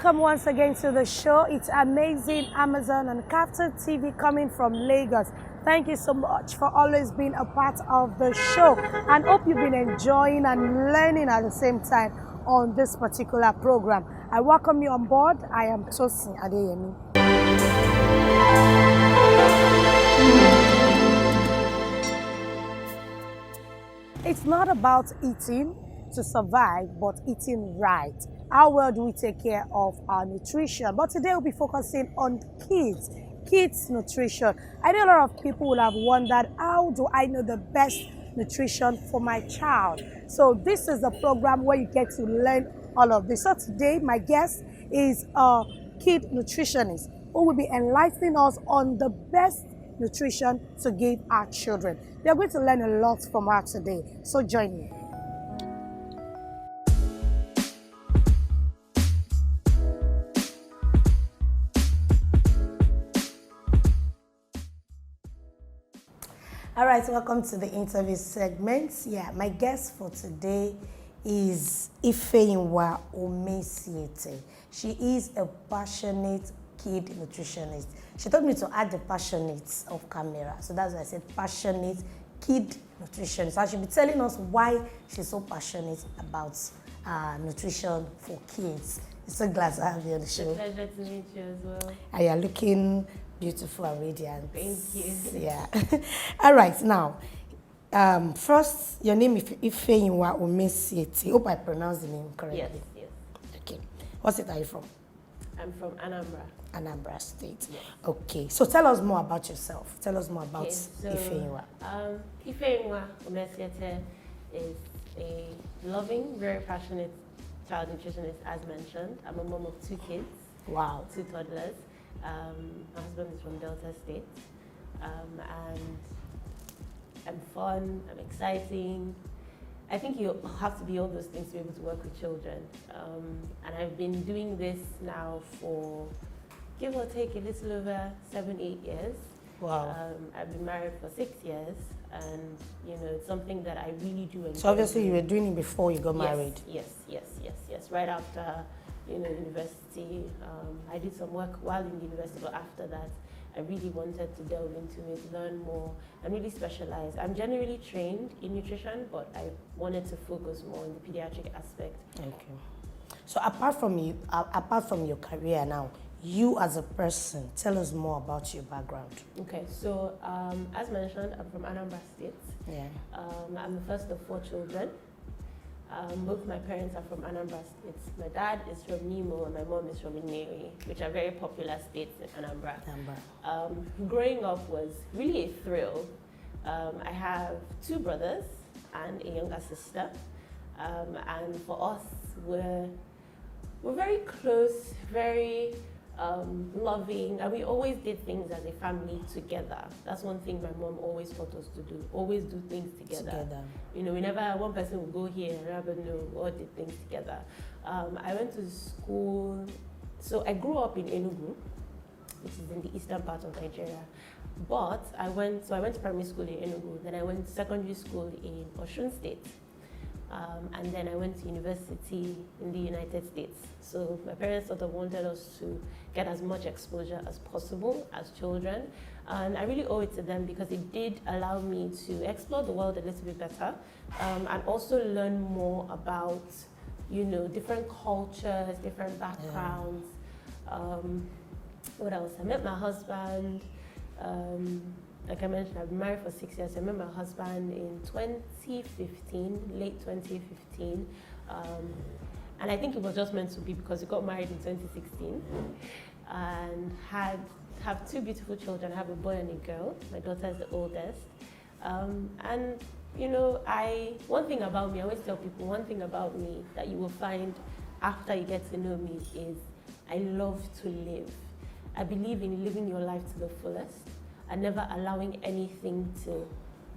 Welcome once again to the show. It's amazing Amazon and Captain TV coming from Lagos. Thank you so much for always being a part of the show, and hope you've been enjoying and learning at the same time on this particular program. I welcome you on board. I am Tosin Adeyemi. It's not about eating to survive, but eating right. How well do we take care of our nutrition? But today we'll be focusing on kids nutrition. I know a lot of people will have wondered, how do I know the best nutrition for my child? So this is the program where you get to learn all of this. So today my guest is a kid nutritionist who will be enlightening us on the best nutrition to give our children. We are going to learn a lot from her today, so join me. All right, welcome to the interview segment. Yeah, my guest for today is Ifeyinwa Omesiete. She is a passionate kid nutritionist. She told me to add the passionate of camera, so that's why I said passionate kid nutritionist. So I should be telling us why she's so passionate about nutrition for kids. It's so glad to have you on the show. It's a pleasure to meet you as well. And you're looking beautiful and radiant. Thank you. Yeah. All right, now, first, your name is Ifeyinwa Omesiete. Hope I pronounced the name correctly. Yes. Okay. What state are you from? I'm from Anambra. Anambra State. Yes. Okay. So tell us more about yourself. Tell us more about Ifeyinwa. Ifeyinwa Omesiete is a loving, very passionate child nutritionist, as mentioned. I'm a mom of 2 kids. Wow. 2 toddlers. My husband is from Delta State, and I'm fun, I'm exciting. I think you have to be all those things to be able to work with children. And I've been doing this now for, give or take, a little over 7-8 years. Wow. I've been married for 6 years, and it's something that I really do enjoy. So obviously you were doing it before you got married. Yes. Right after university, I did some work while in the university, but after that, I really wanted to delve into it, learn more, and really specialize. I'm generally trained in nutrition, but I wanted to focus more on the pediatric aspect. Okay. So apart from your career now, you as a person, tell us more about your background. Okay, so as mentioned, I'm from Anambra State. Yeah. I'm the first of 4 children. Both my parents are from Anambra State. My dad is from Nimo and my mom is from Ineri, which are very popular states in Anambra. Growing up was really a thrill. I have 2 brothers and a younger sister. And for us, we're very close, very loving, and we always did things as a family together. That's one thing my mom always taught us to do. Always do things together. We never, one person would go here and another no, we all did things together. I went to school, so I grew up in Enugu, which is in the eastern part of Nigeria. But I went to primary school in Enugu, then I went to secondary school in Osun State. And then I went to university in the United States. So my parents sort of wanted us to get as much exposure as possible as children. And I really owe it to them because it did allow me to explore the world a little bit better, and also learn more about, different cultures, different backgrounds. Yeah. What else? I met my husband. Like I mentioned, I've been married for 6 years. I met my husband in 2015, late 2015. And I think it was just meant to be because we got married in 2016 and have 2 beautiful children. I have a boy and a girl. My daughter is the oldest. And one thing about me, I always tell people, one thing about me that you will find after you get to know me is I love to live. I believe in living your life to the fullest and never allowing anything to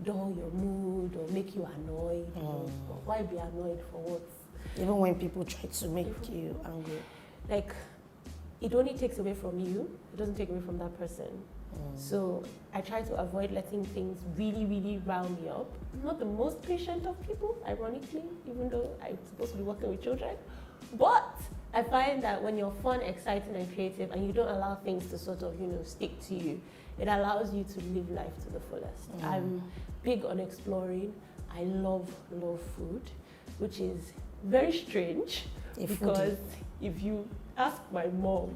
dull your mood or make you annoyed. Why be annoyed for what? Even when people try to make you angry. Like, it only takes away from you, it doesn't take away from that person. So I try to avoid letting things really, really rile me up. I'm not the most patient of people, ironically, even though I'm supposed to be working with children. But I find that when you're fun, exciting, and creative, and you don't allow things to sort of, stick to you, it allows you to live life to the fullest. I'm big on exploring. I love food, which is very strange because if you ask my mom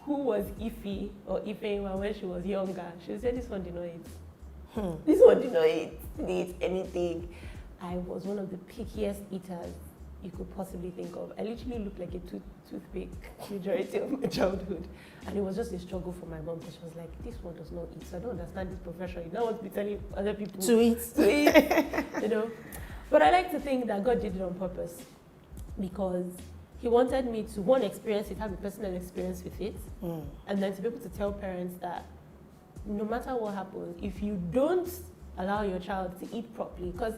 who was Ife or Ifeyinwa when she was younger, she would say, this one did not eat. This one did not eat anything. I was one of the pickiest eaters you could possibly think of. I literally looked like a toothpick majority of my childhood. And it was just a struggle for my mom because she was like, this one does not eat. So I don't understand this profession. You don't want to be telling other people to eat. But I like to think that God did it on purpose because He wanted me to, one, experience it, have a personal experience with it, and then to be able to tell parents that no matter what happens, if you don't allow your child to eat properly, because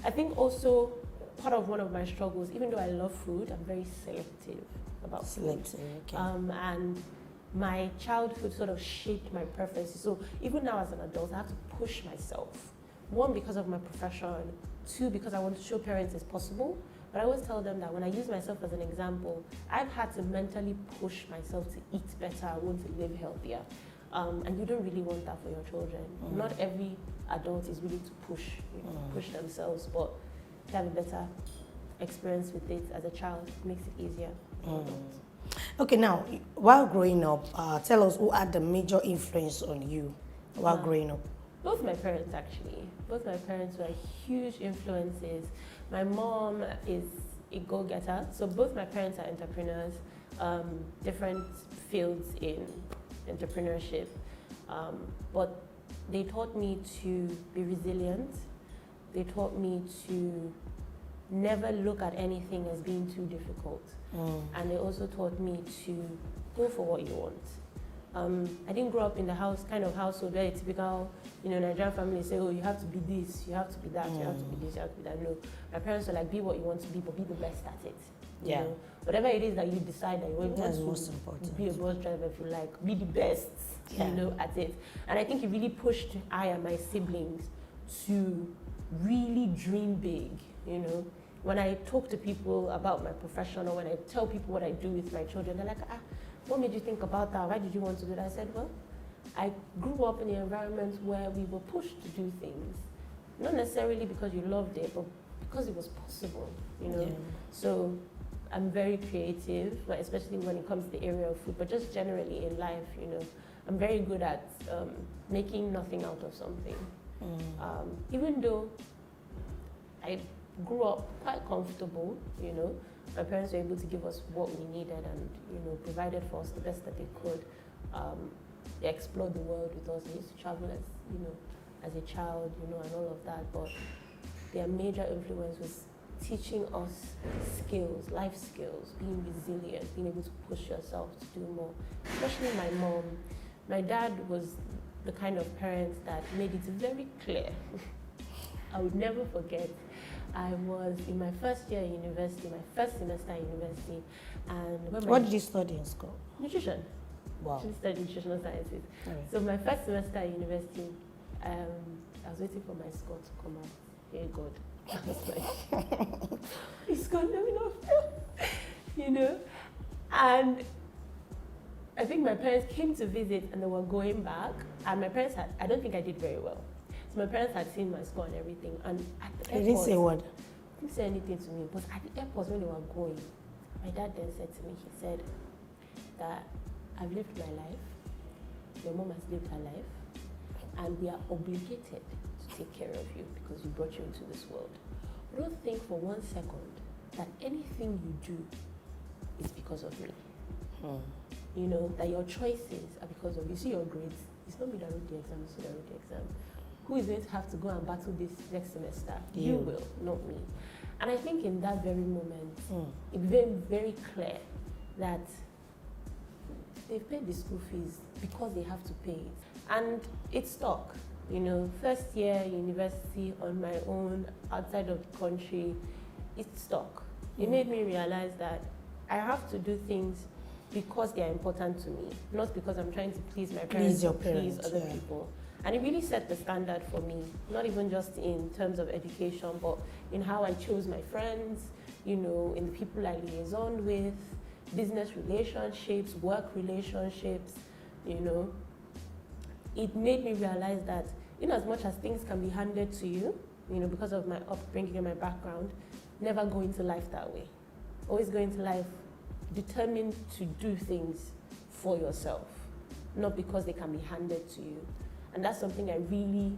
I think also part of one of my struggles, even though I love food, I'm very selective about food. Okay. And my childhood sort of shaped my preferences. So even now as an adult, I have to push myself. One, because of my profession. Two, because I want to show parents it's possible. But I always tell them that when I use myself as an example, I've had to mentally push myself to eat better. I want to live healthier. And you don't really want that for your children. Not every adult is willing to push themselves, but to have a better experience with it as a child makes it easier. Okay, now, while growing up, tell us who had the major influence on you while growing up? Both my parents, actually. Both my parents were huge influences. My mom is a go-getter, so both my parents are entrepreneurs, different fields in entrepreneurship, but they taught me to be resilient. They taught me to never look at anything as being too difficult. And they also taught me to go for what you want. I didn't grow up in the household where a typical, Nigerian family say, oh, you have to be this, you have to be that, you have to be this, you have to be that. No, my parents were like, be what you want to be, but be the best at it. You know? Whatever it is that you decide that you want to be a bus driver, if you like, be the best, at it. And I think it really pushed I and my siblings to really dream big, When I talk to people about my profession or when I tell people what I do with my children, they're like, what made you think about that? Why did you want to do that? I said, well, I grew up in an environment where we were pushed to do things, not necessarily because you loved it, but because it was possible, So I'm very creative, especially when it comes to the area of food, but just generally in life, I'm very good at making nothing out of something. Even though I grew up quite comfortable, my parents were able to give us what we needed and, provided for us the best that they could. They explored the world with us. They used to travel as a child, and all of that. But their major influence was teaching us skills, life skills, being resilient, being able to push yourself to do more. Especially my mom. My dad was the kind of parent that made it very clear. I would never forget. I was in my first year at university, my first semester at university, and what did you study in school? Nutrition. Wow. I studied nutritional sciences. Right. So my first semester at university, I was waiting for my score to come out. Hey God, I was like, it's gone enough, And I think my parents came to visit and they were going back, and my parents I don't think I did very well. So my parents had seen my score and everything, and at the airport, they didn't say what? They didn't say anything to me, but at the airport when they were going, my dad then said to me, he said that I've lived my life, your mom has lived her life, and we are obligated to take care of you because we brought you into this world. Don't think for 1 second that anything you do is because of me. That your choices are because of you. See your grades. It's not me that wrote the exam, it's you that wrote the exam. Who is going to have to go and battle this next semester? You will, not me. And I think in that very moment, it became very clear that they've paid the school fees because they have to pay it. And it stuck. First year university on my own, outside of the country, it stuck. It made me realize that I have to do things because they are important to me, not because I'm trying to please my parents or please other people. And it really set the standard for me, not even just in terms of education, but in how I chose my friends, you know, in the people I liaison with, business relationships, work relationships, you know, it made me realize that in as much as things can be handed to you, you know, because of my upbringing and my background, never go into life that way. Always go into life determined to do things for yourself, not because they can be handed to you. And that's something I really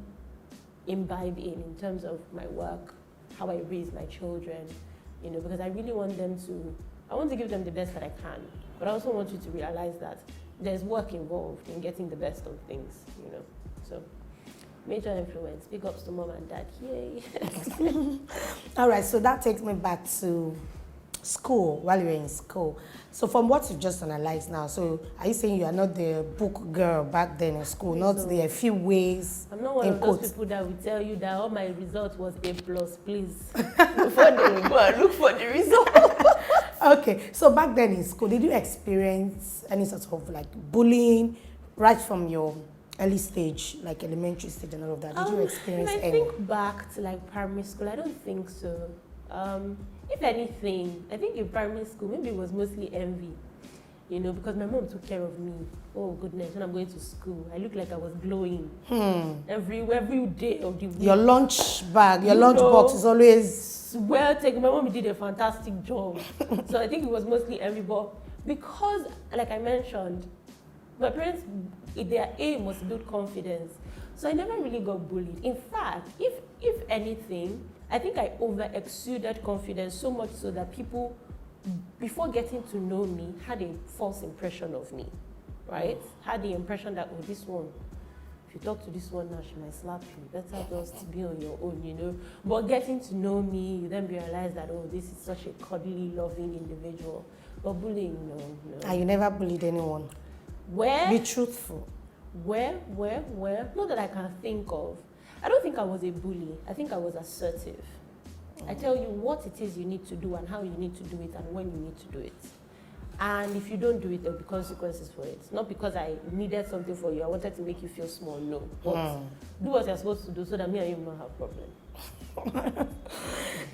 imbibe in terms of my work, how I raise my children, you know, because I really want them to, I want to give them the best that I can, but I also want you to realize that there's work involved in getting the best of things, you know. So, major influence. Big ups to mom and dad. Yay. All right, so that takes me back to school, while you were in school. So from what you just analyzed now, so are you saying you are not the book girl back then in school, not the a few ways? I'm not one of those people that will tell you that all my result was A+, please. Before they will go and look for the result. Okay, so back then in school, did you experience any sort of like bullying right from your early stage, like elementary stage and all of that? Did you experience any? I think back to like primary school, I don't think so. If anything, I think in primary school, maybe it was mostly envy, you know, because my mom took care of me. Oh goodness, when I'm going to school, I look like I was glowing every day of the week. Your lunch bag, your lunch box is always well taken. My mom did a fantastic job. So I think it was mostly envy, but because, like I mentioned, my parents, their aim was to build confidence. So I never really got bullied. In fact, if anything, I think I over-exuded confidence so much so that people, before getting to know me, had a false impression of me, right? Had the impression that, oh, this one, if you talk to this one now, she might slap you. Better just be on your own, you know? But getting to know me, you then realize that, oh, this is such a cuddly, loving individual. But bullying, no. And you never bullied anyone? Where? Be truthful. Where? Not that I can think of. I don't think I was a bully. I think I was assertive. I tell you what it is you need to do and how you need to do it and when you need to do it. And if you don't do it, there will be consequences for it. Not because I needed something for you. I wanted to make you feel small, no. But do what you're supposed to do so that me and you will not have problem.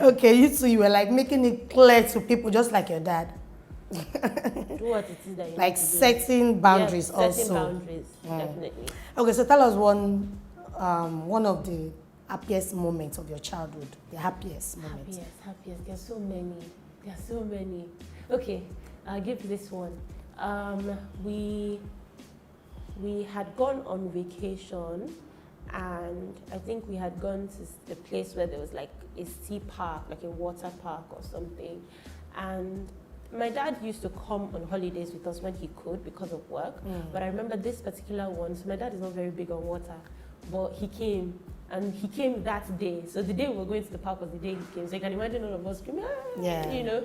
Okay, you two, you were like making it clear to people just like your dad. Do what it is that you like need to do. setting boundaries yeah, also. Setting boundaries, definitely. Okay, so tell us one of the happiest moments of your childhood. The happiest moments. Happiest. There's so many. Okay, I'll give this one. We had gone on vacation, and I think we had gone to the place where there was like a sea park, like a water park or something. And my dad used to come on holidays with us when he could because of work. But I remember this particular one. So my dad is not very big on water, but he came. And he came that day. So the day we were going to the park was the day he came. So you can imagine all of us screaming, you know.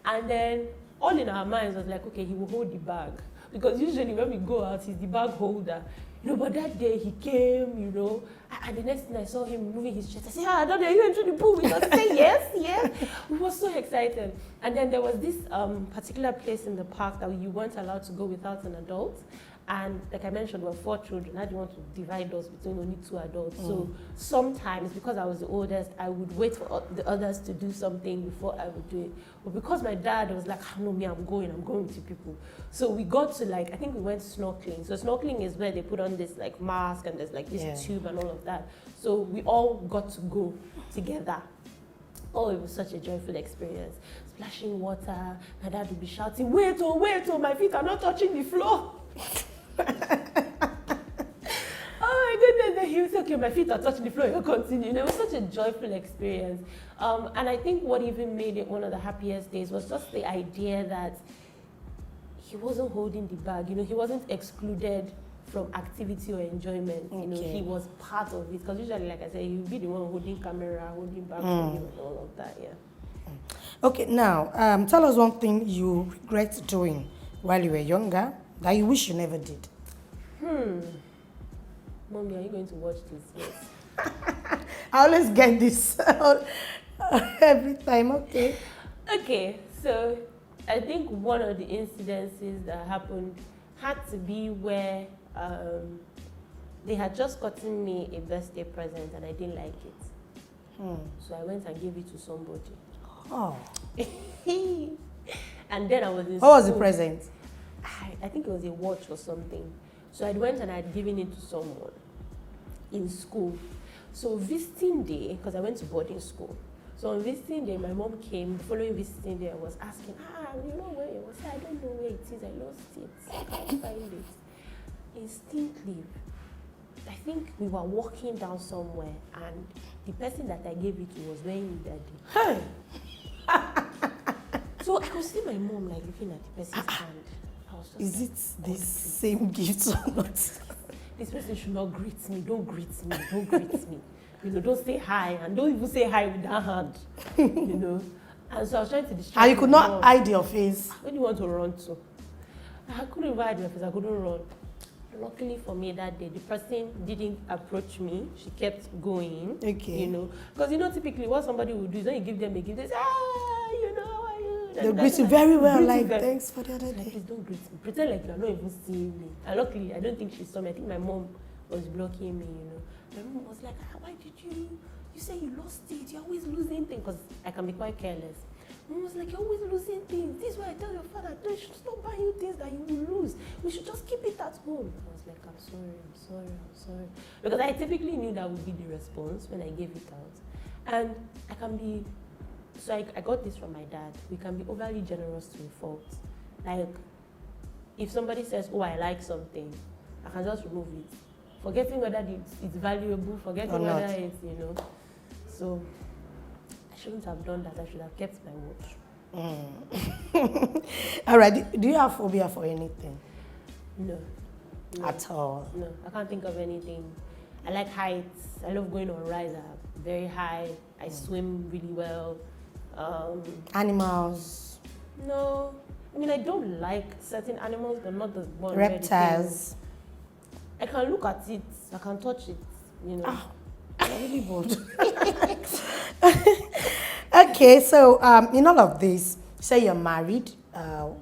And then all in our minds was like, okay, he will hold the bag. Because usually when we go out, he's the bag holder. You know, but that day he came, you know. And the next thing I saw him moving his chest, I said, I don't know, you into the pool with us? He said, yes. We were so excited. And then there was this particular place in the park that you weren't allowed to go without an adult. And like I mentioned, we were 4 children. I didn't want to divide us between only 2 adults. So sometimes, because I was the oldest, I would wait for the others to do something before I would do it. But because my dad was like, no, me, I'm going to people. So we got to I think we went snorkeling. So snorkeling is where they put on this like mask and there's like this tube and all of that. So we all got to go together. Oh, it was such a joyful experience. Splashing water, my dad would be shouting, wait, my feet are not touching the floor. Oh my goodness, then he was okay, my feet are touching the floor, you'll continue. It was such a joyful experience. And I think what even made it one of the happiest days was just the idea that he wasn't holding the bag, you know, he wasn't excluded from activity or enjoyment. You know, he was part of it. Because usually, like I said, he'll be the one holding camera, holding bag for you and all of that, Okay, now, tell us one thing you regret doing while you were younger that you wish you never did. Mommy, are you going to watch this? Yes. I always get this every time, okay? Okay, so I think one of the incidences that happened had to be where they had just gotten me a birthday present and I didn't like it. So I went and gave it to somebody. Oh. And then I was in What was the school. present? I think it was a watch or something. So I went and I had given it to someone in school. So visiting day, because I went to boarding school. So on visiting day, my mom came. The following visiting day, I was asking, you know where it was? I don't know where it is. I lost it. I can't find it. Instinctively, I think we were walking down somewhere, and the person that I gave it to was wearing it that day. So I could see my mom like looking at the person's hand. I was just Is like, it the same gift or not? this person should not greet me. Don't greet me. Don't greet me. You know, don't say hi, and don't even say hi with that hand. You know. And so I was trying to distract. And you could my not mom. hide your face. Where do you want to run to? I couldn't even hide my face. I couldn't run. Luckily for me that day, the person didn't approach me. She kept going. Okay. You know, because you know typically what somebody will do is when you give them a gift, they say, you know, how are you? They'll greet you very well, greet you like, very- thanks for the other Like, day. please don't greet me. Pretend like you're not even seeing me. And luckily, I don't think she saw me. I think my mom was blocking me, you know. My mom was like, why did you say you lost it? You're always losing things. Because I can be quite careless. Mom was like, you're always losing things. This is why I tell your father, no, you should stop buying you things that you will lose. We should just keep it at home. I was like, I'm sorry. Because I typically knew that would be the response when I gave it out. And I can be, so I got this from my dad. We can be overly generous to a fault. Like, if somebody says, oh, I like something, I can just remove it. Forgetting whether it's valuable, forgetting whether it's, you know. So, I shouldn't have done that. I should have kept my watch. All right. Do you have phobia for anything? No. At all? No, I can't think of anything. I like heights. I love going on rides. I'm very high. I swim really well. Animals? No. I mean, I don't like certain animals, but not the one. Reptiles? I can look at it. I can touch it. You know. I'm really bored. Okay, so in all of this, say you're married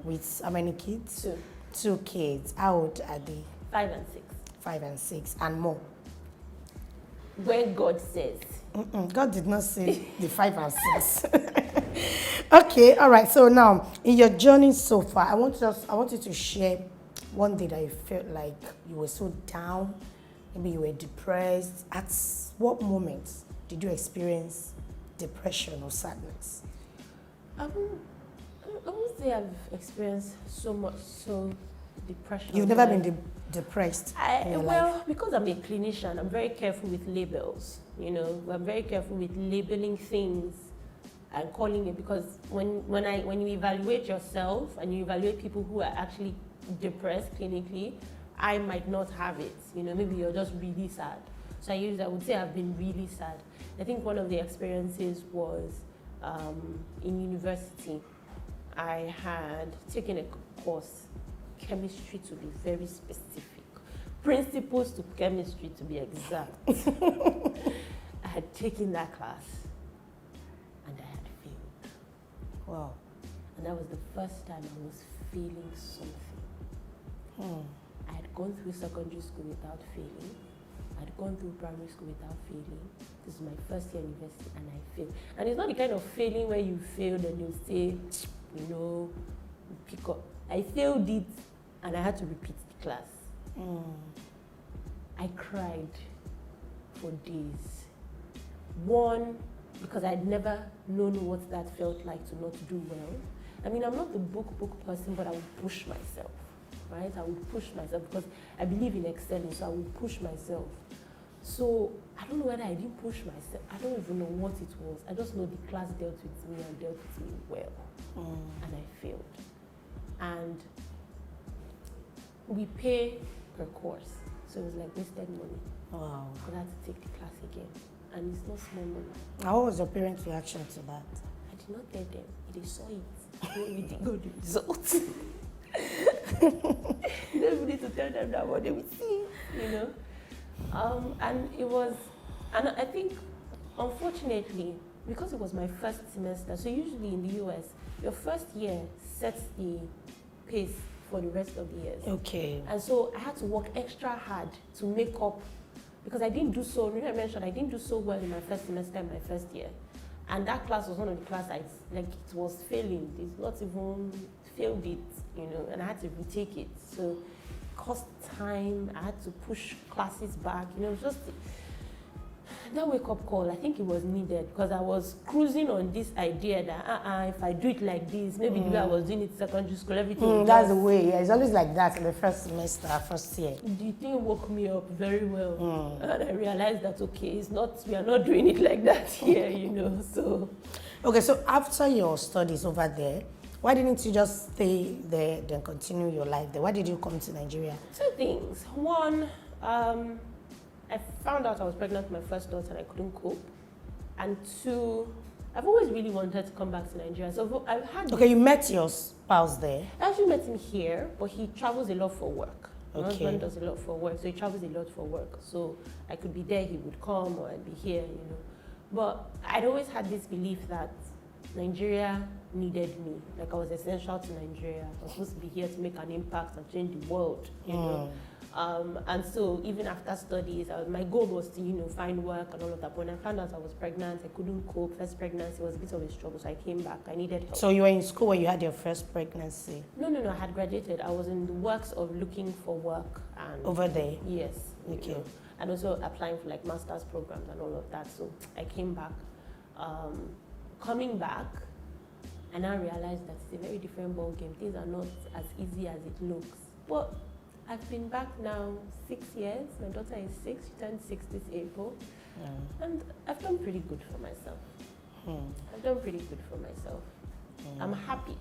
with how many kids? 2. 2 kids. How old are they? 5 and 6. 5 and 6 and more. When God says. God did not say the 5 and 6. Okay, all right. So now, in your journey so far, I want you to share one day that you felt like you were so down, maybe you were depressed. At what moment did you experience depression or sadness? I won't say I've experienced so depression. You've never been depressed in your life? Because I'm a clinician, I'm very careful with labels. You know, I'm very careful with labeling things and calling it, because when you evaluate yourself and you evaluate people who are actually depressed clinically, I might not have it. You know, maybe you're just really sad. So I would say I've been really sad. I think one of the experiences was in university. I had taken a course, chemistry to be very specific, principles to chemistry to be exact. I had taken that class and I had failed. Wow. And that was the first time I was feeling something. I had gone through secondary school without failing. I had gone through primary school without failing. This is my first year university and I failed. And it's not the kind of failing where you failed and you say, you know, pick up. I failed it and I had to repeat the class. I cried for days. One, because I'd never known what that felt like to not do well. I mean, I'm not the book person, but I would push myself, right? I would push myself because I believe in excelling, so I would push myself. So I don't know whether I didn't push myself. I don't even know what it was. I just know the class dealt with me and dealt with me well. And I failed. And we pay per course. So it was like wasted money. Wow. But I had to take the class again. And it's not small money. Now, what was your parents' reaction to that? I did not tell them. They saw it. When we did go the results. You don't even need to tell them that, but they will see, you know. And it was, and I think, unfortunately, because it was my first semester, so usually in the US, your first year sets the pace for the rest of the years. Okay. And so I had to work extra hard to make up, because I didn't do so, I mentioned I didn't do so well in my first semester in my first year. And that class was one of the class it was failing. It's not even failed it, and I had to retake it. So it cost time. I had to push classes back. Just that wake-up call, I think it was needed because I was cruising on this idea that if I do it like this, maybe the way I was doing it in secondary school, everything. That's the way. Yeah, it's always like that in the first semester, first year. The thing woke me up very well, and I realized that we are not doing it like that here, So, okay. So after your studies over there, why didn't you just stay there then continue your life there? Why did you come to Nigeria? Two things. One, I found out I was pregnant with my first daughter and I couldn't cope. And two, I've always really wanted to come back to Nigeria. So I've had... Okay, you met your spouse there? I actually met him here, but he travels a lot for work. My Okay. husband does a lot for work, so he travels a lot for work. So I could be there, he would come, or I'd be here, But I'd always had this belief that Nigeria needed me. Like I was essential to Nigeria. I was supposed to be here to make an impact and change the world, and so even after studies, my goal was to, find work and all of that. But when I found out I was pregnant, I couldn't cope. First pregnancy was a bit of a struggle, so I came back. I needed help. So you were in school when you had your first pregnancy? No, I had graduated. I was in the works of looking for work. And over there? Yes. Okay. And also applying for master's programs and all of that. So I came back. Coming back, I now realized that it's a very different ball game. Things are not as easy as it looks. But I've been back now 6 years. My daughter is 6. She turned 6 this April. And I've done pretty good for myself. I've done pretty good for myself. I'm happy.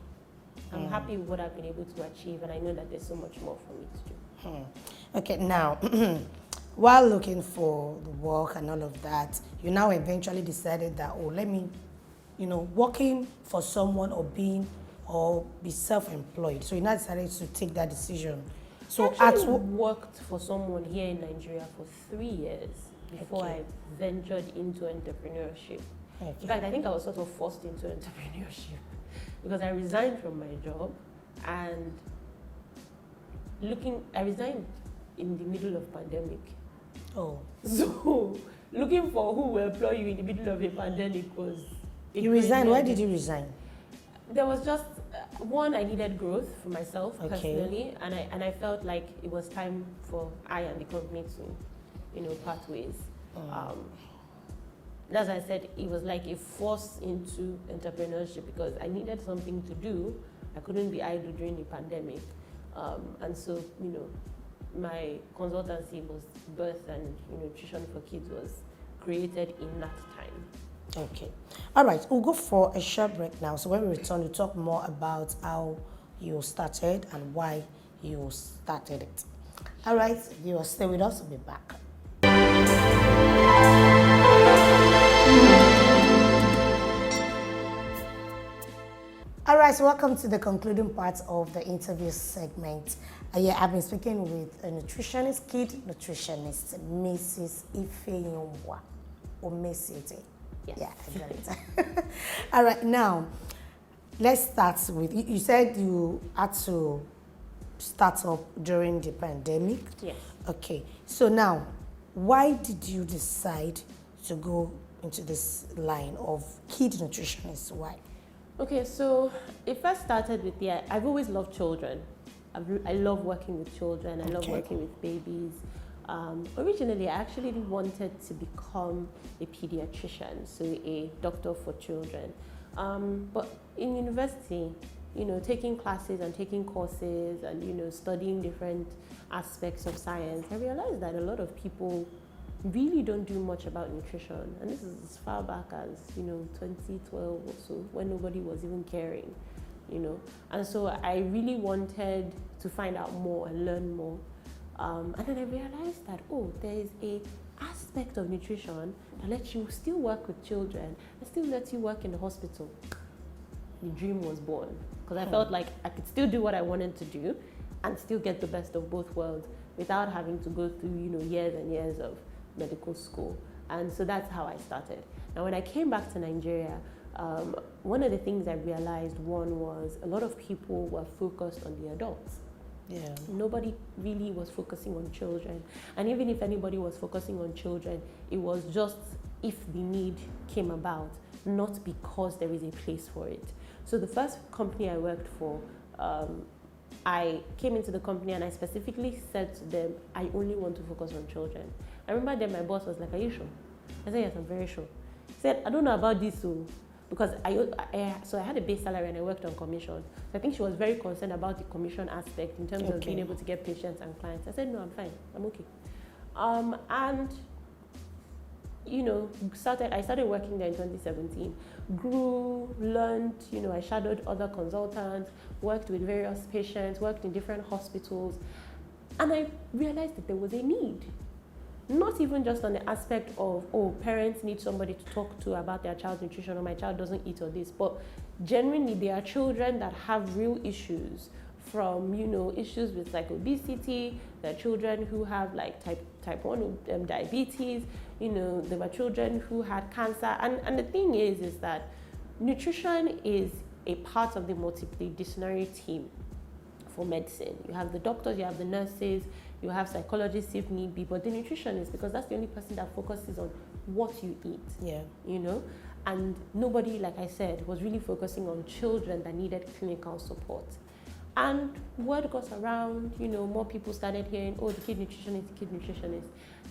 I'm happy with what I've been able to achieve, and I know that there's so much more for me to do. Okay, now, while looking for the work and all of that, you now eventually decided that, let me, working for someone or be self-employed. So you now decided to take that decision. So I actually worked for someone here in Nigeria for 3 years before I ventured into entrepreneurship. Okay. In fact, I think I was sort of forced into entrepreneurship because I resigned from my job and I resigned in the middle of pandemic. Oh. So looking for who will employ you in the middle of a pandemic was... You resigned? Why did you resign? There was just one, I needed growth for myself personally, and I felt like it was time for I and the company to, part ways. As I said, it was like a force into entrepreneurship because I needed something to do. I couldn't be idle during the pandemic, and so my consultancy was birth and nutrition for kids was created in that time. Okay. All right. We'll go for a short break now. So when we return, we'll talk more about how you started and why you started it. All right. You will stay with us. We'll be back. All right. So welcome to the concluding part of the interview segment. I've been speaking with a nutritionist, kid nutritionist, Mrs. Ifeyinwa Omesiete. Yes. Yeah, I got it. All right, now, let's start with, you said you had to start up during the pandemic. Yes. Okay, so now, why did you decide to go into this line of kid nutritionist? Why? Okay, so it first started with, I've always loved children. I love working with children. I love working with babies. Originally, I actually wanted to become a pediatrician, so a doctor for children. But in university, taking classes and taking courses and, studying different aspects of science, I realized that a lot of people really don't do much about nutrition. And this is as far back as, 2012 or so, when nobody was even caring, And so I really wanted to find out more and learn more. And then I realized that, there is a aspect of nutrition that lets you still work with children and still lets you work in the hospital. The dream was born because I felt like I could still do what I wanted to do and still get the best of both worlds without having to go through, years and years of medical school. And so that's how I started. Now, when I came back to Nigeria, one of the things I realized, one was a lot of people were focused on the adults. Yeah. Nobody really was focusing on children. And even if anybody was focusing on children, it was just if the need came about, not because there is a place for it. So the first company I worked for, I came into the company and I specifically said to them, I only want to focus on children. I remember then my boss was like, are you sure? I said, yes, I'm very sure. He said, I don't know about this, because I had a base salary and I worked on commission. So I think she was very concerned about the commission aspect in terms of being able to get patients and clients. I said, no, I'm fine, I'm okay. And I started working there in 2017, grew, learned, I shadowed other consultants, worked with various patients, worked in different hospitals, and I realized that there was a need. Not even just on the aspect of, parents need somebody to talk to about their child's nutrition, or my child doesn't eat or this, but genuinely there are children that have real issues, from issues with like obesity. There are children who have like type 1 diabetes. There were children who had cancer, and the thing is that nutrition is a part of the multidisciplinary team for medicine. You have the doctors, you have the nurses, you have psychologists if need be, but the nutritionist, because that's the only person that focuses on what you eat. Yeah. And nobody, like I said, was really focusing on children that needed clinical support. And word got around, more people started hearing, the kid nutritionist.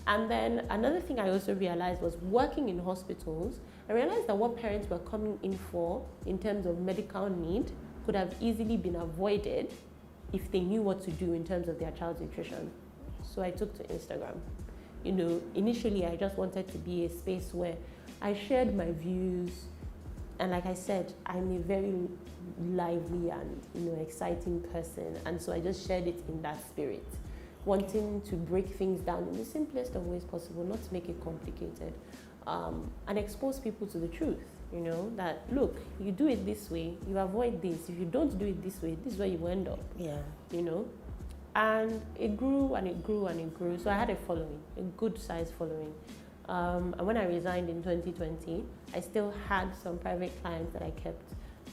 And then another thing I also realized was working in hospitals, I realized that what parents were coming in for in terms of medical need could have easily been avoided if they knew what to do in terms of their child's nutrition. So I took to Instagram. Initially I just wanted to be a space where I shared my views, and like I said, I'm a very lively and exciting person, and so I just shared it in that spirit, wanting to break things down in the simplest of ways possible, not to make it complicated, and expose people to the truth. That look, you do it this way, you avoid this. If you don't do it this way, this is where you end up. Yeah. And it grew and it grew and it grew. So I had a following, a good sized following. And when I resigned in 2020, I still had some private clients that I kept,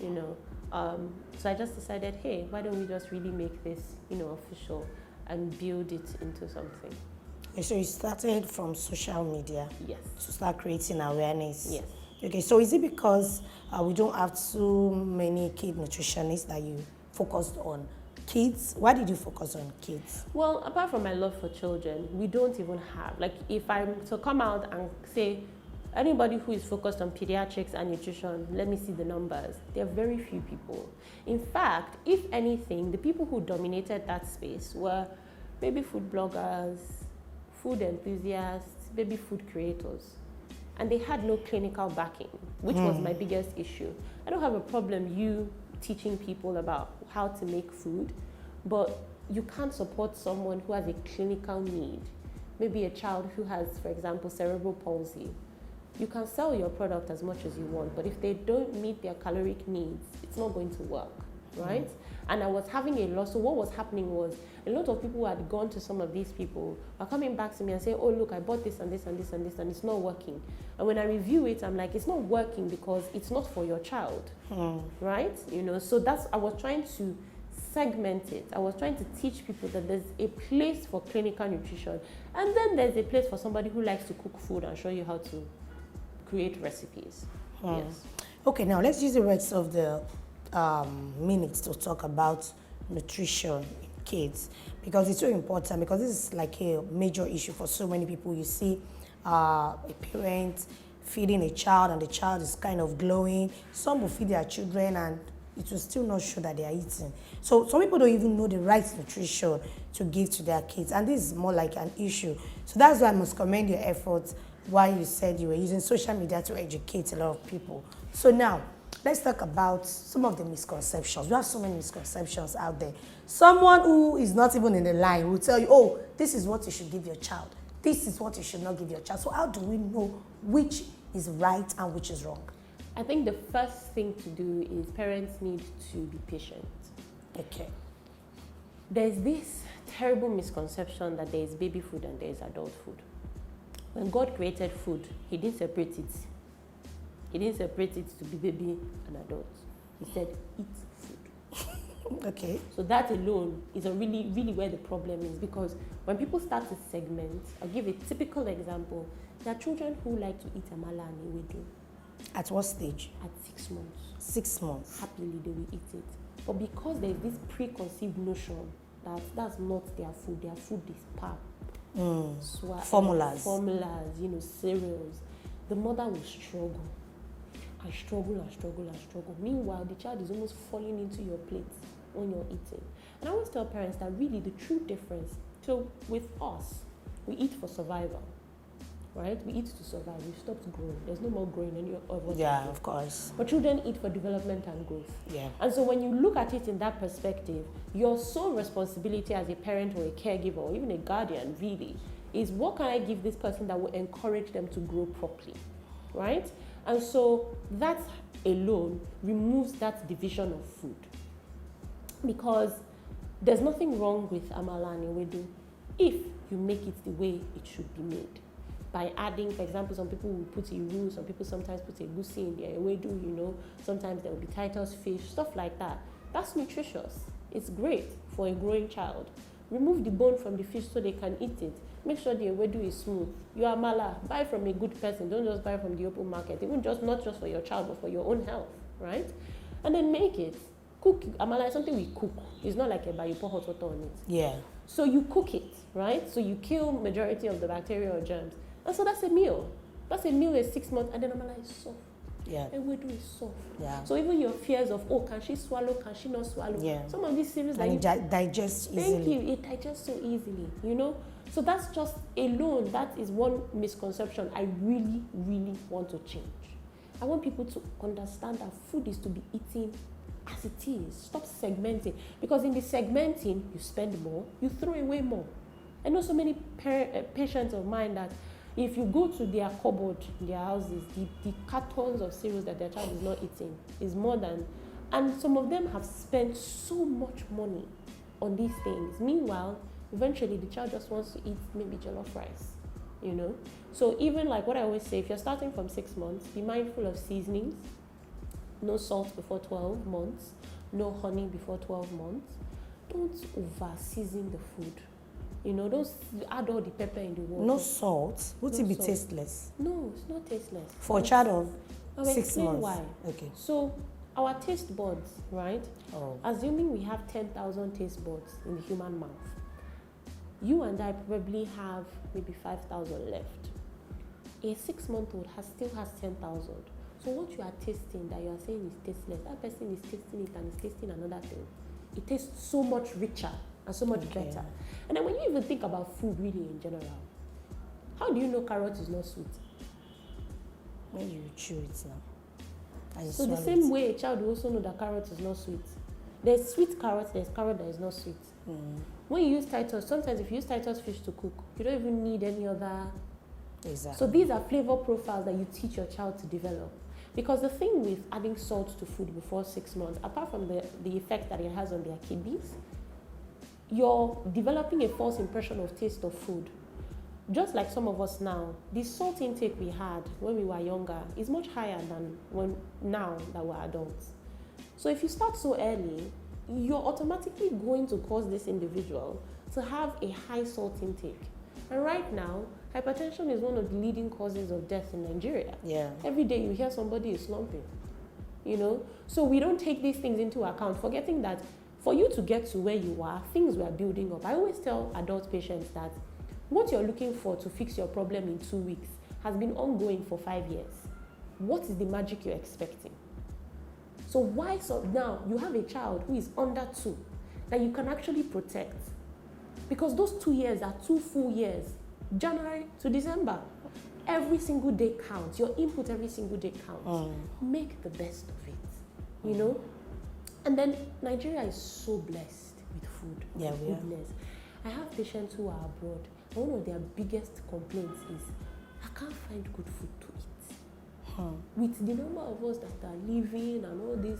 So I just decided, hey, why don't we just really make this, official and build it into something. So you started from social media? Yes. To start creating awareness? Yes. Okay, so is it because we don't have too many kid nutritionists that you focused on kids? Why did you focus on kids? Well, apart from my love for children, we don't even have, like, if I'm to come out and say, anybody who is focused on pediatrics and nutrition, let me see the numbers. There are very few people. In fact, if anything, the people who dominated that space were baby food bloggers, food enthusiasts, baby food creators. And they had no clinical backing, which was my biggest issue. I don't have a problem you teaching people about how to make food, but you can't support someone who has a clinical need. Maybe a child who has, for example, cerebral palsy. You can sell your product as much as you want, but if they don't meet their caloric needs, it's not going to work, right? And I was having a loss. So what was happening was a lot of people who had gone to some of these people are coming back to me and saying, oh, look, I bought this and this and this and this, and it's not working. And when I review it, I'm like, it's not working because it's not for your child, right? So I was trying to segment it. I was trying to teach people that there's a place for clinical nutrition, and then there's a place for somebody who likes to cook food and show you how to create recipes. Yes. Okay, now let's use the rest of the minutes to talk about nutrition in kids, because it's so important, because this is like a major issue for so many people. You see a parent feeding a child and the child is kind of glowing. Some will feed their children and it will still not show that they are eating. So some people don't even know the right nutrition to give to their kids, and this is more like an issue. So that's why I must commend your efforts while you said you were using social media to educate a lot of people. So now, let's talk about some of the misconceptions. We have so many misconceptions out there. Someone who is not even in the line will tell you, oh, this is what you should give your child. This is what you should not give your child. So how do we know which is right and which is wrong? I think the first thing to do is parents need to be patient. Okay. There's this terrible misconception that there is baby food and there is adult food. When God created food, He didn't separate it. He didn't separate it to be baby and adult. He said, eat food. Okay. So that alone is really, really where the problem is, because when people start to segment, I'll give a typical example. There are children who like to eat amala and ewedu. At what stage? At 6 months. 6 months. Happily, they will eat it. But because there's this preconceived notion that that's not their food is pap, Formulas, cereals, the mother will struggle and struggle. Meanwhile, the child is almost falling into your plate when you're eating. And I always tell parents that really the true difference, so with us, we eat for survival, right? We eat to survive. We've stopped growing. There's no more growing any of us. Yeah, of course. But children eat for development and growth. Yeah. And so when you look at it in that perspective, your sole responsibility as a parent or a caregiver or even a guardian really is what can I give this person that will encourage them to grow properly, right? And so that alone removes that division of food. Because there's nothing wrong with amala and ewedu if you make it the way it should be made. By adding, for example, some people will put iru, some people sometimes put egusi in their ewedu, sometimes there will be Titus fish, stuff like that. That's nutritious. It's great for a growing child. Remove the bone from the fish so they can eat it. Make sure the ewedu is smooth. Your amala, buy from a good person. Don't just buy from the open market. Even not just for your child, but for your own health, right? And then make it. Cook amala is something we cook. It's not like you pour hot water on it. Yeah. So you cook it, right? So you kill majority of the bacteria or germs. And so that's a meal. That's a meal is 6 months, and then amala is soft. Yeah. Ewedu is soft. Yeah. So even your fears of, can she swallow, can she not swallow? Yeah. Some of these cereals and it digests easily. Thank you. It digests so easily, So that's just alone, that is one misconception I really, really want to change. I want people to understand that food is to be eaten as it is. Stop segmenting. Because in the segmenting, you spend more, you throw away more. I know so many patients of mine that if you go to their cupboard, their houses, the cartons of cereals that their child is not eating is more than, and some of them have spent so much money on these things. Meanwhile, eventually the child just wants to eat maybe jollof rice, So even like what I always say, if you're starting from 6 months, be mindful of seasonings. No salt before 12 months, no honey before 12 months. Don't over-season the food. Don't add all the pepper in the water. No salt? Would it be salt. Tasteless? No, it's not tasteless. For a child of I'll 6 explain months? Why. Okay. So, our taste buds, right? Oh. Assuming we have 10,000 taste buds in the human mouth, you and I probably have maybe 5,000 left. A 6-month-old still has 10,000. So what you are tasting that you are saying is tasteless, that person is tasting it and is tasting another thing. It tastes so much richer and so much better. And then when you even think about food really in general, how do you know carrot is not sweet? When you chew it now. So the same way a child will also know that carrot is not sweet. There's sweet carrot, there's carrot that is not sweet. When you use Titus, sometimes if you use Titus fish to cook, you don't even need any other. Exactly. So these are flavor profiles that you teach your child to develop. Because the thing with adding salt to food before 6 months, apart from the effect that it has on their kidneys, you're developing a false impression of taste of food. Just like some of us now, the salt intake we had when we were younger is much higher than now that we're adults. So if you start so early, you're automatically going to cause this individual to have a high salt intake. And right now, hypertension is one of the leading causes of death in Nigeria. Yeah. Every day you hear somebody is slumping, So we don't take these things into account, forgetting that for you to get to where you are, things were building up. I always tell adult patients that what you're looking for to fix your problem in 2 weeks has been ongoing for 5 years. What is the magic you're expecting? So why now you have a child who is under 2 that you can actually protect? Because those 2 years are 2 full years, January to December. Every single day counts. Your input every single day counts. Make the best of it, And then Nigeria is so blessed with food. Yeah, we goodness. I have patients who are abroad, and one of their biggest complaints is, I can't find good food to eat. With the number of us that are living and all this,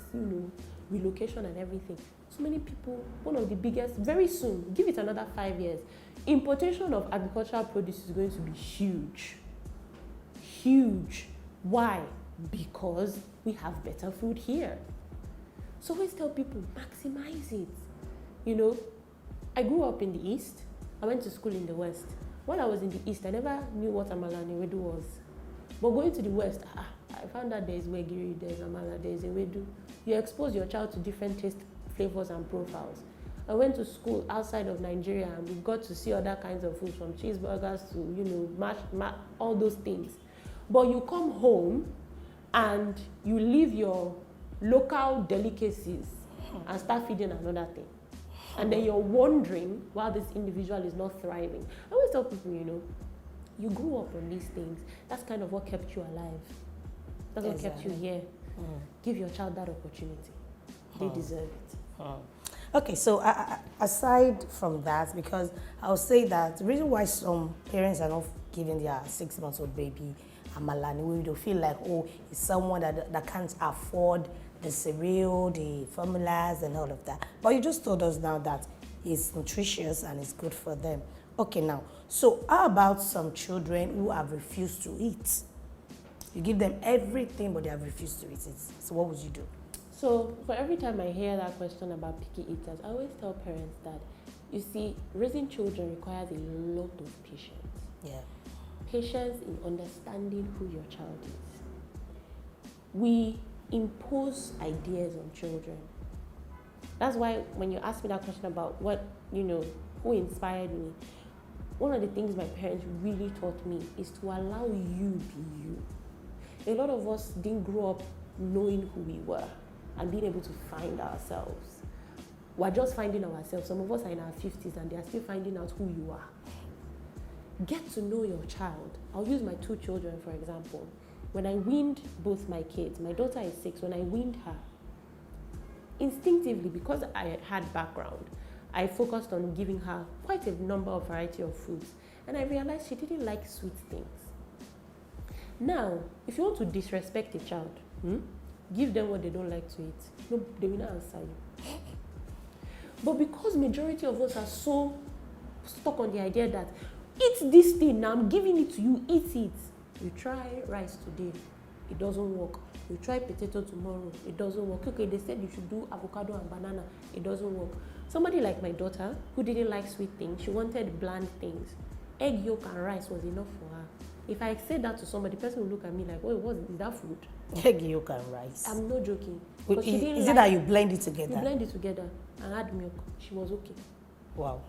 relocation and everything, so many people, one of the biggest, very soon, give it another 5 years, importation of agricultural produce is going to be huge. Huge. Why? Because we have better food here. So always tell people, maximize it. I grew up in the East. I went to school in the West. When I was in the East, I never knew what amala and ewedu was. But going to the West, I found out there's wegiri, there's amala, there's ewedu. You expose your child to different taste, flavors, and profiles. I went to school outside of Nigeria and we got to see other kinds of foods, from cheeseburgers to, you know, all those things. But you come home and you leave your local delicacies and start feeding another thing. And then you're wondering why this individual is not thriving. I always tell people, you know, you grew up on these things. That's kind of what kept you alive. That's what kept you here. Give your child that opportunity. They deserve it. Okay, so aside from that, because I'll say that the reason why some parents are not giving their 6-month-old baby amala, they feel like, oh, it's someone that can't afford the cereal, the formulas, and all of that. But you just told us now that it's nutritious and it's good for them. Okay, now, so how about some children who have refused to eat? You give them everything, but they have refused to eat it. So what would you do? So for every time I hear that question about picky eaters, I always tell parents that, you see, raising children requires a lot of patience. Yeah. Patience in understanding who your child is. We impose ideas on children. That's why when you ask me that question about what, you know, who inspired me, one of the things my parents really taught me is to allow you be you. A lot of us didn't grow up knowing who we were and being able to find ourselves. We're just finding ourselves. Some of us are in our 50s and they are still finding out who you are. Get to know your child. I'll use my 2 children, for example. When I weaned both my kids, my daughter is 6, when I weaned her, instinctively, because I had background, I focused on giving her quite a number of variety of foods. And I realized she didn't like sweet things. Now, if you want to disrespect a child, give them what they don't like to eat. No, they will not answer you. But because majority of us are so stuck on the idea that, eat this thing, now I'm giving it to you, eat it. You try rice today, it doesn't work. You try potato tomorrow, it doesn't work. Okay, they said you should do avocado and banana, it doesn't work. Somebody like my daughter, who didn't like sweet things, she wanted bland things. Egg yolk and rice was enough for her. If I said that to somebody, the person would look at me like, oh, is that food? Egg yolk and rice. I'm not joking. Is it that you blend it together? You blend it together and add milk. She was okay. Wow.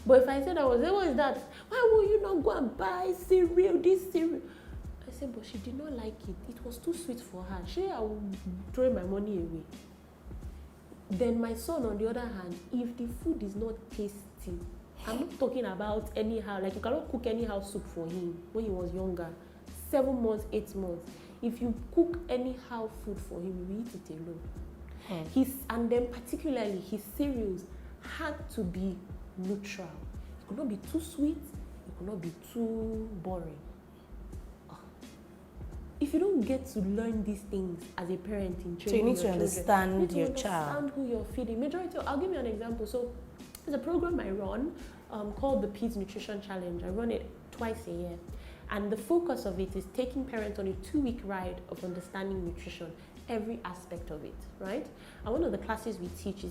But if I said what is that? Why will you not go and buy cereal, this cereal? I said, but she did not like it. It was too sweet for her. I will throw my money away. Then my son, on the other hand, if the food is not tasty, I'm not talking about anyhow, like you cannot cook anyhow soup for him when he was younger, 7 months, 8 months. If you cook anyhow food for him, he will eat it alone. And then particularly his cereals had to be neutral. It could not be too sweet, it could not be too boring. If you don't get to learn these things as a parent in training, so you need to understand your child. Understand who you're feeding. I'll give you an example. So there's a program I run called the Peds Nutrition Challenge. I run it twice a year. And the focus of it is taking parents on a 2-week ride of understanding nutrition, every aspect of it, right? And one of the classes we teach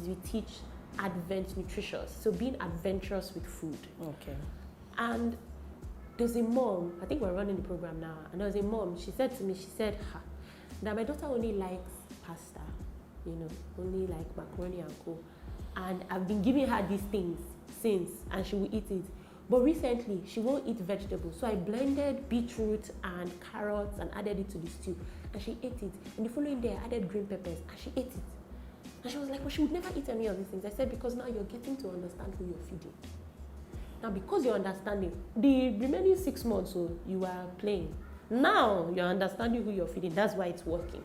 advent nutritious, so being adventurous with food. Okay. And there's a mom, I think we're running the program now, and there was a mom, she said to me, that my daughter only likes pasta, only like macaroni and co. And I've been giving her these things since, and she will eat it. But recently, she won't eat vegetables. So I blended beetroot and carrots and added it to the stew, and she ate it. And the following day, I added green peppers, and she ate it. And she was like, well, she would never eat any of these things. I said, because now you're getting to understand who you're feeding. Now, because you're understanding, the remaining 6 months, so you are playing. Now, you're understanding who you're feeding. That's why it's working.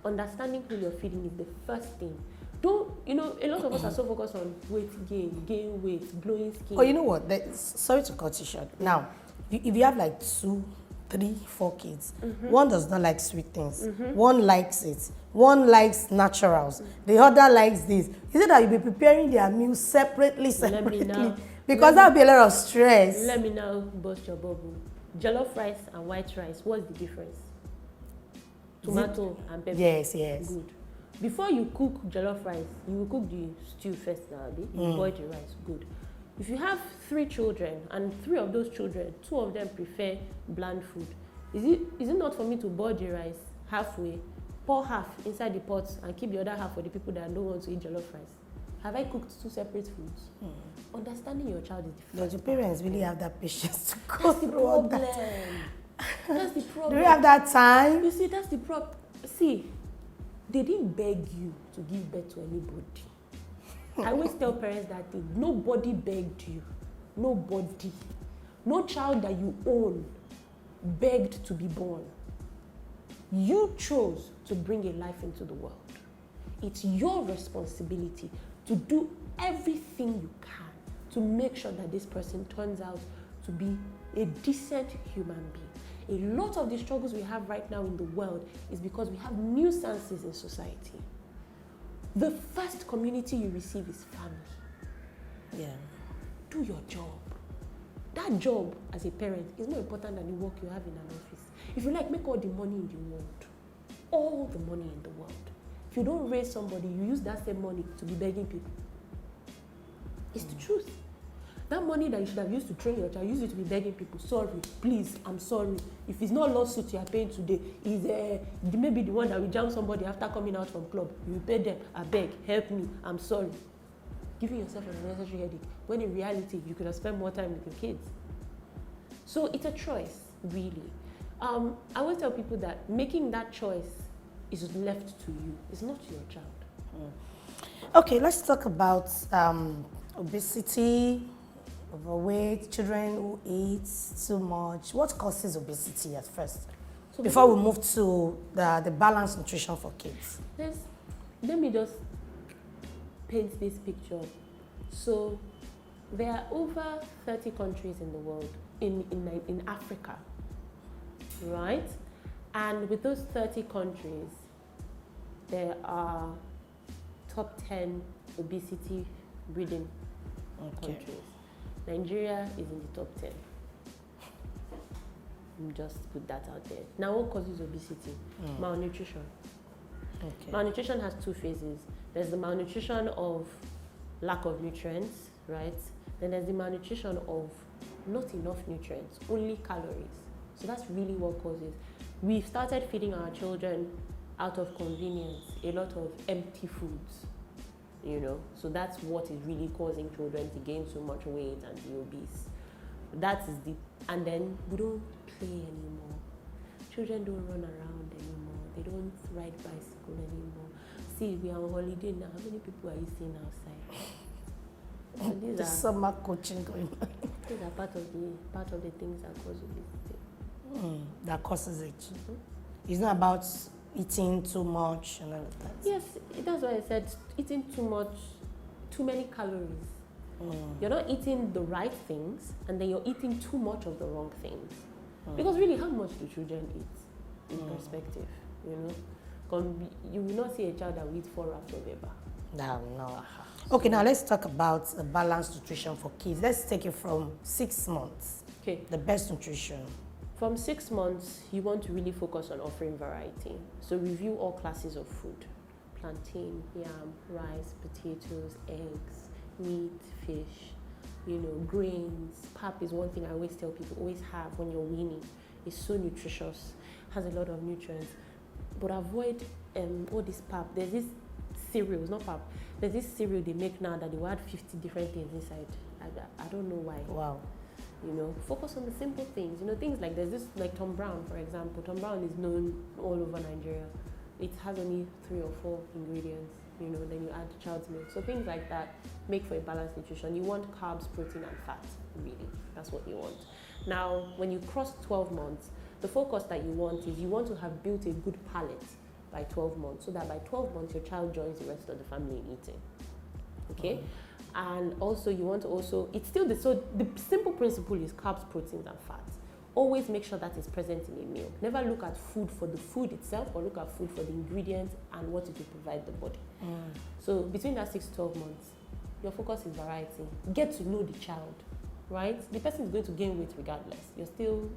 Understanding who you're feeding is the first thing. A lot of us are so focused on weight gain weight, glowing skin. Oh, you know what? Sorry to cut you short. Now, if you have like 2, 3, 4 kids, one does not like sweet things. One likes it. One likes naturals. The other likes this. Is it that you'll be preparing their meals separately? Because that would be a lot of stress. Let me now burst your bubble. Jollof rice and white rice, what's the difference? Tomato and pepper. Yes. Good. Before you cook jollof rice, you will cook the stew first, you boil the rice. Good. If you have 3 children and 3 of those children, 2 of them prefer bland food, Is it not for me to boil the rice halfway, pour half inside the pot, and keep the other half for the people that don't want to eat jollof rice? Have I cooked 2 separate foods? Understanding your child is different. Does your parents really have that patience to go through all that? That's the problem. Do you have that time? You see, that's the problem. See, they didn't beg you to give birth to anybody. I always tell parents that thing. Nobody begged you. Nobody. No child that you own begged to be born. You chose to bring a life into the world. It's your responsibility to do everything you can to make sure that this person turns out to be a decent human being. A lot of the struggles we have right now in the world is because we have nuisances in society. The first community you receive is family. Yeah. Do your job. That job as a parent is more important than the work you have in an office. If you like, make all the money in the world. All the money in the world. If you don't raise somebody, you use that same money to be begging people. It's the truth. That money that you should have used to train your child, use it to be begging people. Sorry, please, I'm sorry. If it's not lawsuit you are paying today, is maybe the one that will jam somebody after coming out from club. You pay them, I beg, help me, I'm sorry. Giving yourself an unnecessary headache, when in reality, you could have spent more time with your kids. So it's a choice, really. I always tell people that making that choice is left to you. It's not to your child. Okay, let's talk about obesity, overweight, children who eat too much. What causes obesity at first? So before we move to the balanced nutrition for kids. Let me just paint this picture. So there are over 30 countries in the world, in Africa, right? And with those 30 countries, there are top 10 obesity breeding countries. Nigeria is in the top 10. Just put that out there. Now, what causes obesity? Malnutrition. Okay. Malnutrition has 2 phases. There's the malnutrition of lack of nutrients, right? Then there's the malnutrition of not enough nutrients, only calories. So that's really what causes. We've started feeding our children out of convenience, a lot of empty foods, you know. So that's what is really causing children to gain so much weight and be obese. That is and then we don't play anymore. Children don't run around anymore. They don't ride bicycle anymore. See, we are on holiday now. How many people are you seeing outside? So these are summer coaching going on. These are part of the things that cause obesity. That causes it. It's not about eating too much and all of that. Yes, that's why I said eating too much, too many calories. You're not eating the right things, and then you're eating too much of the wrong things. Because really, how much do children eat in perspective? You know, you will not see a child that will eat 4 wraps of a bar. No. Okay, now let's talk about balanced nutrition for kids. Let's take it from 6 months. Okay. The best nutrition. From 6 months, you want to really focus on offering variety. So review all classes of food: plantain, yam, rice, potatoes, eggs, meat, fish, grains. Pap is one thing I always tell people, always have when you're weaning. It's so nutritious, has a lot of nutrients. But avoid all this pap. There's this cereals, not pap. There's this cereal they make now that they will add 50 different things inside. I don't know why. Wow. Focus on the simple things. Things like there's this, like Tom Brown, for example. Tom Brown is known all over Nigeria. It has only 3 or 4 ingredients. Then you add child's milk. So things like that make for a balanced nutrition. You want carbs, protein, and fat, really. That's what you want. Now, when you cross 12 months, the focus that you want is you want to have built a good palate by 12 months, so that by 12 months, your child joins the rest of the family in eating. Okay? And also, you want to it's still so the simple principle is carbs, proteins, and fats. Always make sure that is present in a meal. Never look at food for the food itself, or look at food for the ingredients and what it will provide the body. So between that 6 to 12 months, your focus is variety. Get to know the child, right? The person is going to gain weight regardless. You're still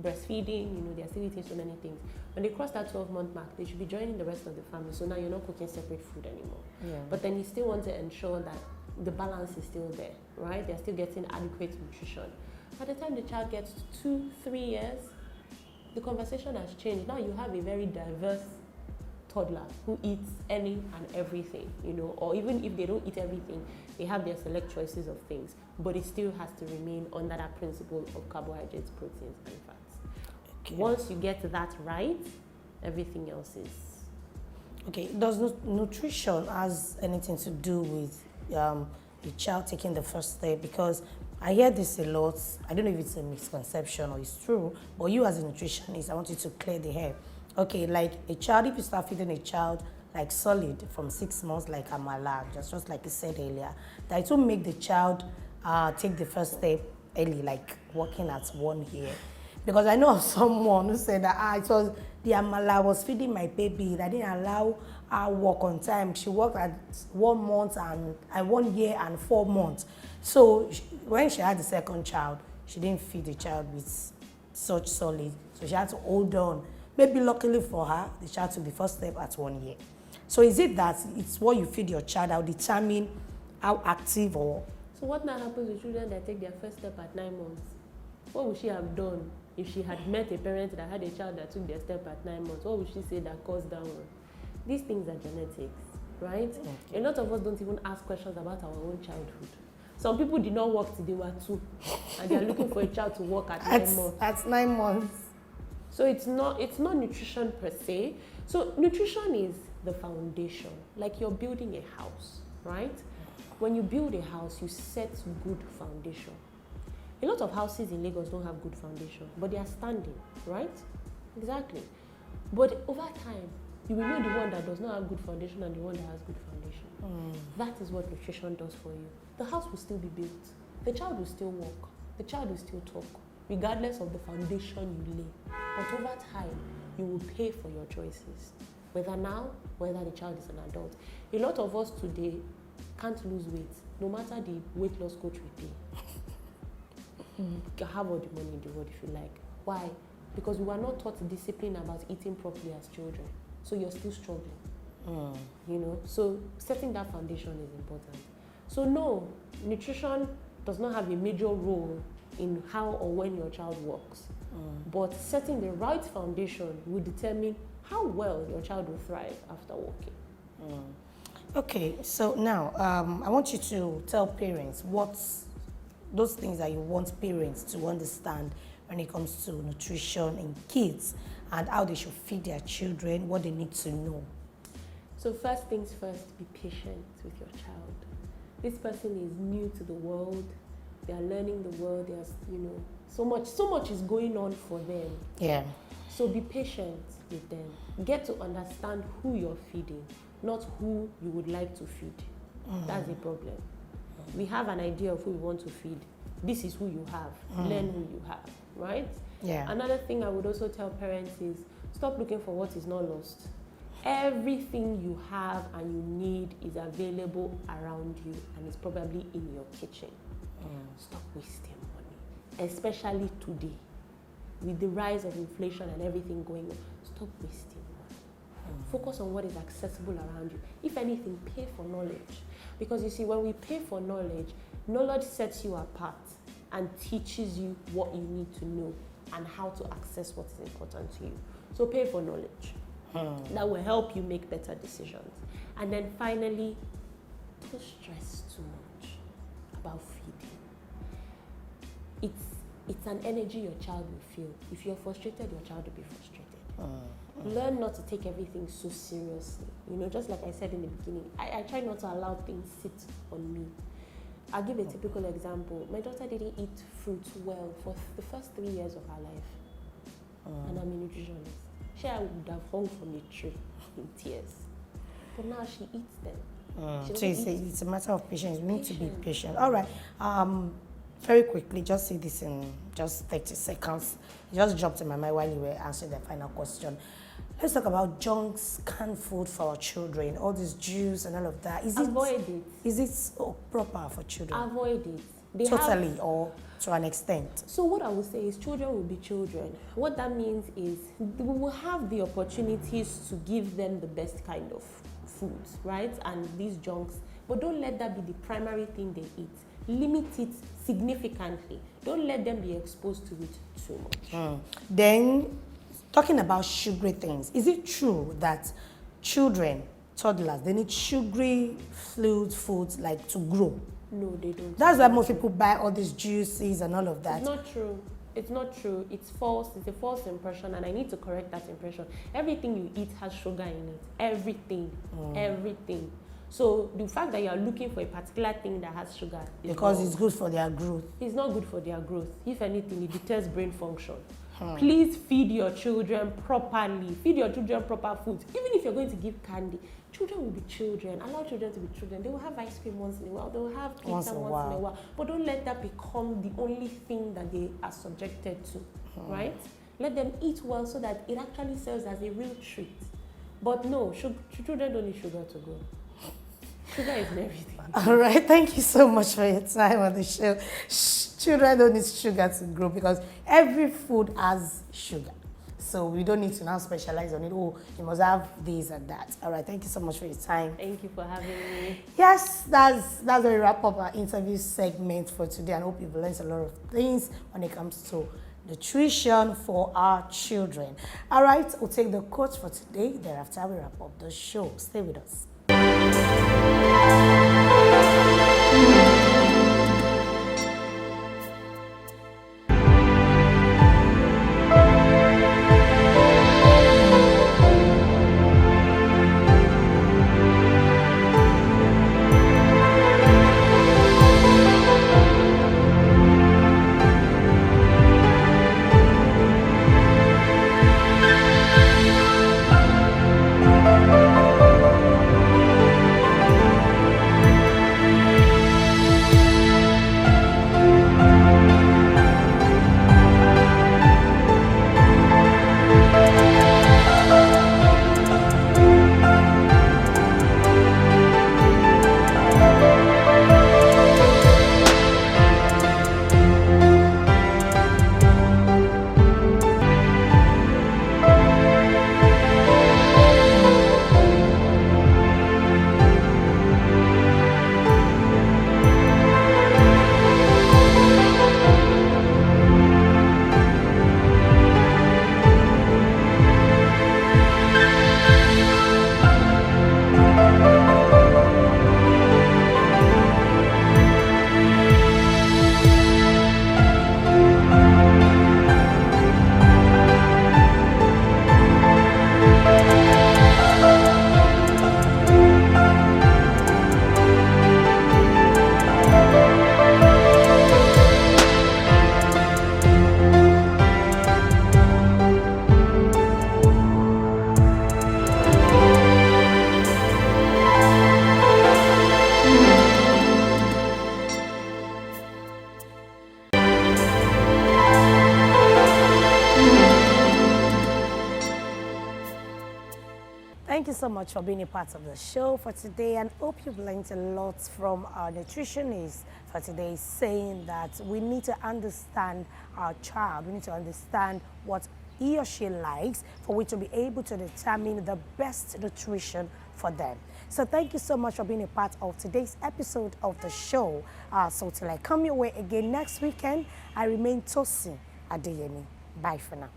breastfeeding, they're still eating so many things. When they cross that 12-month mark, they should be joining the rest of the family. So now you're not cooking separate food anymore. Yeah. But then you still want to ensure that the balance is still there, right? They're still getting adequate nutrition. By the time the child gets to 2-3 years, the conversation has changed. Now you have a very diverse toddler who eats any and everything, or even if they don't eat everything, they have their select choices of things, but it still has to remain under that principle of carbohydrates, proteins, and fats. Okay. Once you get that right, everything else is... Okay, does nutrition has anything to do with the child taking the first step? Because I hear this a lot. I don't know if it's a misconception or it's true, but you as a nutritionist, I want you to clear the air. Okay, like a child, if you start feeding a child like solid from 6 months, like amala, just like you said earlier, that it will make the child take the first step early, like working at 1 year. Because I know of someone who said that it was the amala was feeding my baby. I didn't allow her work on time. She worked at 1 month and 1 year and 4 months. So when she had the second child, she didn't feed the child with such solid. So she had to hold on. Maybe luckily for her, the child took the first step at 1 year. So is it that it's what you feed your child that will determine how active or... So what now happens with children that take their first step at 9 months? What would she have done if she had met a parent that had a child that took their step at 9 months? What would she say that caused that one? These things are genetics, right? Okay. A lot of us don't even ask questions about our own childhood. Some people did not work till they were 2, and they are looking for a child to work at 9 months. At 9 months. So it's not nutrition per se. So nutrition is the foundation, like you're building a house, right? When you build a house, you set good foundation. A lot of houses in Lagos don't have good foundation, but they are standing, right? Exactly. But over time, you will know the one that does not have good foundation and the one that has good foundation. That is what nutrition does for you. The house will still be built. The child will still walk. The child will still talk, regardless of the foundation you lay. But over time, you will pay for your choices. Whether now, whether the child is an adult. A lot of us today can't lose weight, no matter the weight loss coach we pay. You can have all the money in the world if you like. Why? Because we were not taught discipline about eating properly as children. So you're still struggling. So setting that foundation is important. So no, nutrition does not have a major role in how or when your child walks. But setting the right foundation will determine how well your child will thrive after walking. Okay, so now I want you to tell parents what's those things that you want parents to understand when it comes to nutrition in kids and how they should feed their children, what they need to know. So first things first, be patient with your child. This person is new to the world. They are learning the world. There's, so much is going on for them. Yeah. So be patient with them. Get to understand who you're feeding, not who you would like to feed. That's the problem. We have an idea of who we want to feed. This is who you have. Learn who you have, right? Yeah. Another thing I would also tell parents is stop looking for what is not lost. Everything you have and you need is available around you and is probably in your kitchen. Stop wasting money, especially today. With the rise of inflation and everything going on, stop wasting money. Focus on what is accessible around you. If anything, pay for knowledge. Because you see, when we pay for knowledge, knowledge sets you apart and teaches you what you need to know and how to access what is important to you. So pay for knowledge. That will help you make better decisions. And then finally, don't stress too much about feeding. It's an energy your child will feel. If you're frustrated, your child will be frustrated. Learn not to take everything so seriously. Just like I said in the beginning, I try not to allow things sit on me. I'll give a typical example. My daughter didn't eat fruit well for the first 3 years of her life. And I'm a nutritionist. She would have hung from a tree in tears. But now she eats them. So it's a matter of patience. You need to be patient. All right. Very quickly, just say this in just 30 seconds. It just dropped in my mind while you were answering the final question. Let's talk about junks, canned food for our children, all this juice and all of that. Avoid it. Is it proper for children? Avoid it. Totally or to an extent? So what I would say is children will be children. What that means is we will have the opportunities to give them the best kind of foods, right? And these junks, but don't let that be the primary thing they eat. Limit it significantly. Don't let them be exposed to it too much. Then talking about sugary things, is it true that children, toddlers, they need sugary foods like to grow? No, they don't. That's why most people buy all these juices and all of that. It's not true. It's not true. It's false. It's a false impression, and I need to correct that impression. Everything you eat has sugar in it. Everything. Everything. So the fact that you are looking for a particular thing that has sugar is because wrong. it's good for their growth. It's not good for their growth. If anything, it deters brain function. Please feed your children properly. Feed your children proper food. Even if you're going to give candy, children will be children. Allow children to be children. They will have ice cream once in a while. They will have pizza once in a while. But don't let that become the only thing that they are subjected to, right? Let them eat well so that it actually serves as a real treat. But no, children don't need sugar to grow. Sugar is in everything. All right, thank you so much for your time on the show. Children don't need sugar to grow because every food has sugar. So we don't need to now specialize on it. Oh, you must have this and that. All right, thank you so much for your time. Thank you for having me. Yes, that's where we wrap up our interview segment for today. I hope you've learned a lot of things when it comes to nutrition for our children. All right, we'll take the quotes for today. Thereafter, we wrap up the show. Stay with us. Thank you so much for being a part of the show for today, and hope you've learned a lot from our nutritionist for today, saying that we need to understand our child. We need to understand what he or she likes for we to be able to determine the best nutrition for them. So thank you so much for being a part of today's episode of the show. So till I come your way again next weekend, I remain Tosin Adeyemi. Bye for now.